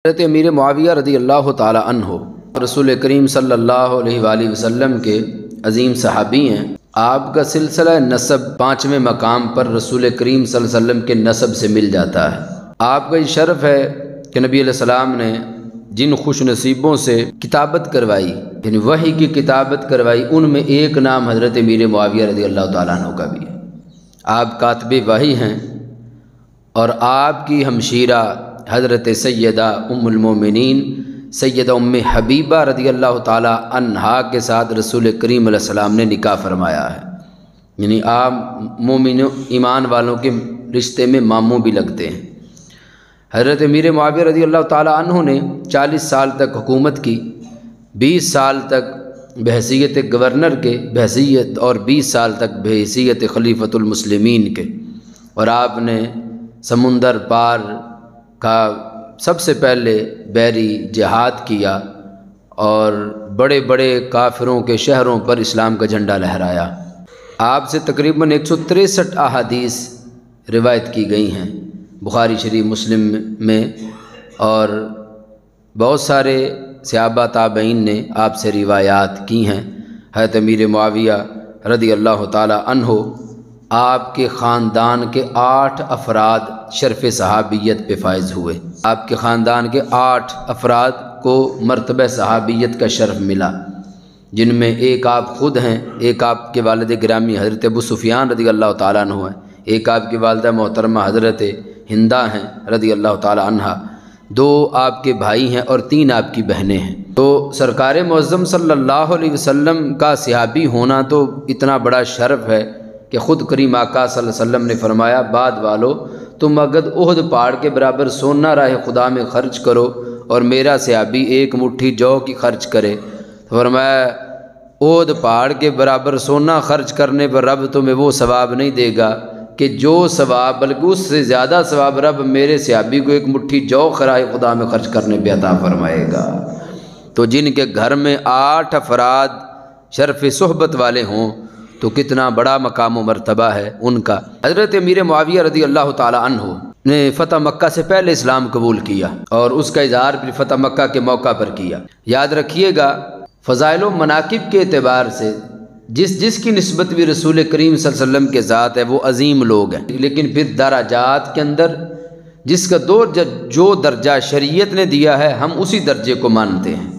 حضرت امیر معاویہ رضی اللہ تعالی عنہ رسول کریم صلی اللہ علیہ وآلہ وسلم کے عظیم صحابی ہیں۔ آپ کا سلسلہ نسب 5ویں مقام پر رسول کریم صلی اللہ علیہ وسلم کے نسب سے مل جاتا ہے۔ آپ کا یہ شرف ہے کہ نبی علیہ السلام نے جن خوش نصیبوں سے کتابت کروائی، یعنی وحی کی کتابت کروائی، ان میں ایک نام حضرت امیر معاویہ رضی اللہ تعالیٰ عنہ کا بھی ہے۔ آپ کاتب وحی ہیں اور آپ کی ہمشیرہ حضرت سیدہ ام المومنین سیدہ ام حبیبہ رضی اللہ تعالیٰ عنہا کے ساتھ رسول کریم علیہ السلام نے نکاح فرمایا ہے، یعنی آپ مومن ایمان والوں کے رشتے میں ماموں بھی لگتے ہیں۔ حضرت امیر معاویہ رضی اللہ تعالیٰ عنہ نے 40 سال تک حکومت کی، 20 سال تک بحیثیت گورنر کے بحیثیت اور 20 سال تک بحیثیت خلیفۃ المسلمین کے، اور آپ نے سمندر پار کا سب سے پہلے بحری جہاد کیا اور بڑے بڑے کافروں کے شہروں پر اسلام کا جھنڈا لہرایا۔ آپ سے تقریباً 163 احادیث روایت کی گئی ہیں بخاری شریف مسلم میں، اور بہت سارے صحابہ تابعین نے آپ سے روایات کی ہیں۔ حضرت امیر معاویہ رضی اللہ تعالی عنہ آپ کے خاندان کے 8 افراد شرف صحابیت پہ فائز ہوئے۔ آپ کے خاندان کے 8 افراد کو مرتبہ صحابیت کا شرف ملا، جن میں ایک آپ خود ہیں، ایک آپ کے والد گرامی حضرت ابو سفیان رضی اللہ تعالیٰ عنہ ہیں، ایک آپ کی والدہ محترمہ حضرت ہندہ ہیں رضی اللہ تعالیٰ عنہ، 2 آپ کے بھائی ہیں اور 3 آپ کی بہنیں ہیں۔ تو سرکار معظم صلی اللہ علیہ وسلم کا صحابی ہونا تو اتنا بڑا شرف ہے کہ خود کریم آقا صلی اللہ علیہ وسلم نے فرمایا، بعد والو تم اگر احد پہاڑ کے برابر سونا راہ خدا میں خرچ کرو اور میرا صحابی 1 مٹھی جو کی خرچ کرے، فرمایا احد پہاڑ کے برابر سونا خرچ کرنے پر رب تمہیں وہ ثواب نہیں دے گا کہ جو ثواب، بلکہ اس سے زیادہ ثواب رب میرے صحابی کو 1 مٹھی جو راہ خدا میں خرچ کرنے پہ عطا فرمائے گا۔ تو جن کے گھر میں 8 افراد شرف صحبت والے ہوں تو کتنا بڑا مقام و مرتبہ ہے ان کا۔ حضرت امیر معاویہ رضی اللہ تعالی عنہ نے فتح مکہ سے پہلے اسلام قبول کیا اور اس کا اظہار بھی فتح مکہ کے موقع پر کیا۔ یاد رکھیے گا، فضائل و مناقب کے اعتبار سے جس کی نسبت بھی رسول کریم صلی اللہ علیہ وسلم کے ذات ہے وہ عظیم لوگ ہیں، لیکن پھر درجات کے اندر جس کا جو درجہ شریعت نے دیا ہے ہم اسی درجے کو مانتے ہیں۔